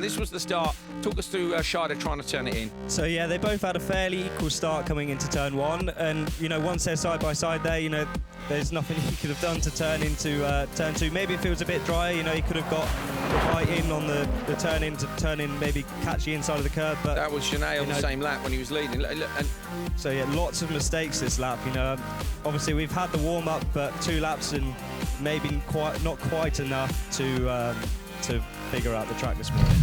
This was the start. Talk us through Scheider trying to turn it in. So yeah, they both had a fairly equal start coming into turn one, and you know, once they're side by side there, you know, there's nothing he could have done to turn into turn two. Maybe if it was a bit drier, you know, he could have got right in on the turn in to turn in, maybe catch the inside of the curb. But that was Genet on the same lap when he was leading. And so yeah, lots of mistakes this lap. You know, obviously we've had the warm up, but 2 laps and maybe not quite enough to figure out the track this morning.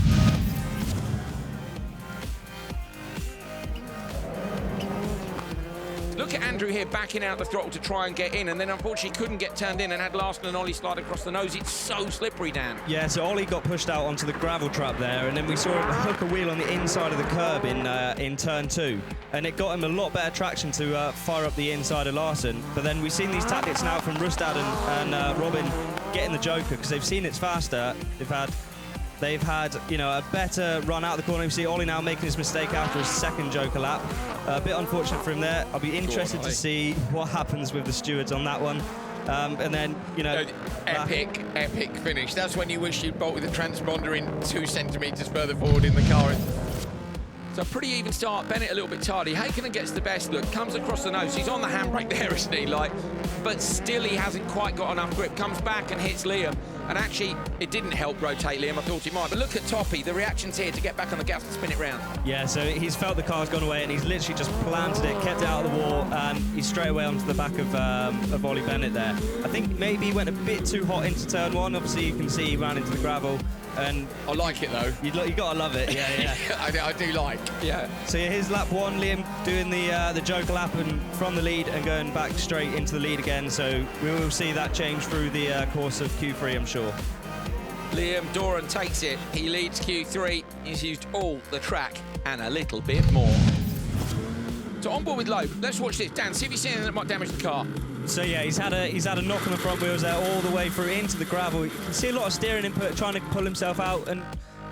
Look at Andrew here backing out the throttle to try and get in, and then unfortunately couldn't get turned in and had Larson and Ollie slide across the nose. It's so slippery, Dan. Yeah, so Ollie got pushed out onto the gravel trap there, and then we saw him hook a wheel on the inside of the curb in turn 2, and it got him a lot better traction to fire up the inside of Larson. But then we've seen these tactics now from Rustad and Robin getting the Joker, because they've seen it's faster. They've had, you know, a better run out of the corner. We see Ollie now making his mistake after his second Joker lap. A bit unfortunate for him there. I'll be interested to see what happens with the stewards on that one. And then, you know... Epic finish. That's when you wish you'd bolt with the transponder in 2 centimetres further forward in the car. So a pretty even start. Bennett a little bit tardy. Hakkinen gets the best look, comes across the nose. He's on the handbrake there, isn't he? But still he hasn't quite got enough grip. Comes back and hits Liam. And actually, it didn't help rotate Liam. I thought it might. But look at Toppy. The reaction's here to get back on the gas and spin it round. Yeah, so he's felt the car's gone away and he's literally just planted it, kept it out of the wall, and he's straight away onto the back of Ollie Bennett there. I think maybe he went a bit too hot into turn 1. Obviously, you can see he ran into the gravel. And I like it though. You gotta love it, yeah. I do like. Yeah. So yeah, here's lap 1, Liam doing the Joker lap and from the lead and going back straight into the lead again. So we will see that change through the course of Q3, I'm sure. Liam Doran takes it. He leads Q3. He's used all the track and a little bit more. So on board with Loeb. Let's watch this. Dan, see if you see anything that might damage the car. So yeah, he's had a knock on the front wheels there all the way through into the gravel. You can see a lot of steering input, trying to pull himself out, and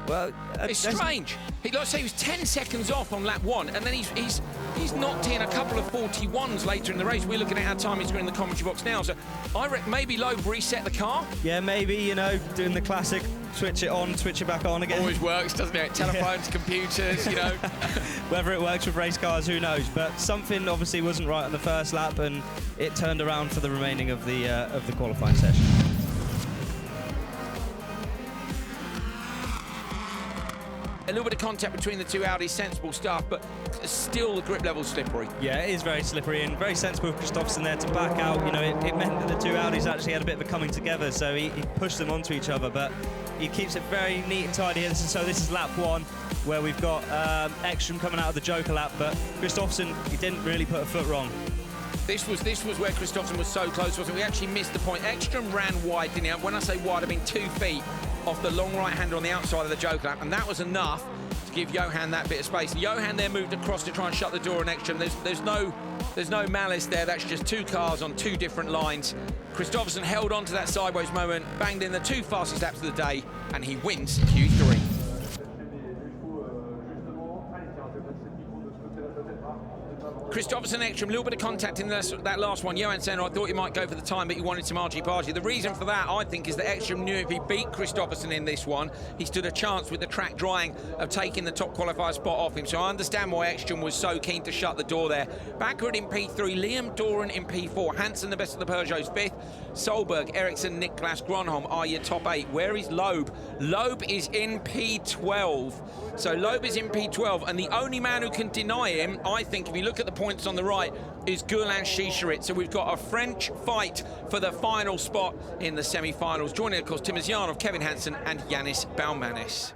well, it's strange. Like I say, he was 10 seconds off on lap 1, and then he's knocked in a couple of 41s later in the race. We're looking at our timing screen in the commentary box now. So I reckon maybe Loeb reset the car. Yeah, maybe, you know, doing the classic switch it on, switch it back on again. Always works, doesn't it? Telephones, computers, you know. Whether it works with race cars, who knows? But something obviously wasn't right on the first lap, and it turned around for the remaining of the qualifying session. A little bit of contact between the 2 Audis, sensible stuff, but still the grip level's slippery. Yeah, it is very slippery and very sensible of Kristoffersson there to back out. You know, it meant that the 2 Audis actually had a bit of a coming together, so he pushed them onto each other, but he keeps it very neat and tidy here. So this is lap 1, where we've got Ekstrom coming out of the Joker lap, but Kristoffersson, he didn't really put a foot wrong. This was where Kristoffersson was so close, wasn't it? We actually missed the point. Ekstrom ran wide, didn't he? When I say wide, I mean 2 feet off the long right-hander on the outside of the Joker lap, and that was enough to give Johan that bit of space. Johan there moved across to try and shut the door on Ekstrom. There's no malice there. That's just 2 cars on 2 different lines. Kristoffersson held on to that sideways moment, banged in the 2 fastest laps of the day, and he wins Q3. Kristoffersson, Ekstrom, a little bit of contact in that last one. Johan saying, I thought he might go for the time, but he wanted some argy-bargy. The reason for that, I think, is that Ekstrom knew if he beat Kristoffersson in this one, he stood a chance with the track drying of taking the top qualifier spot off him. So I understand why Ekstrom was so keen to shut the door there. Backward in P3, Liam Doran in P4. Hansen, the best of the Peugeots, 5th. Solberg, Ericsson, Niklas Gronholm are your top 8. Where is Loeb? Loeb is in P12. So Loeb is in P12, and the only man who can deny him, I think, if you look at the points on the right, is Guerlain Chicherit. So we've got a French fight for the final spot in the semi-finals. Joining, of course, Tim Azyanov, Kevin Hansen and Yanis Baumanis.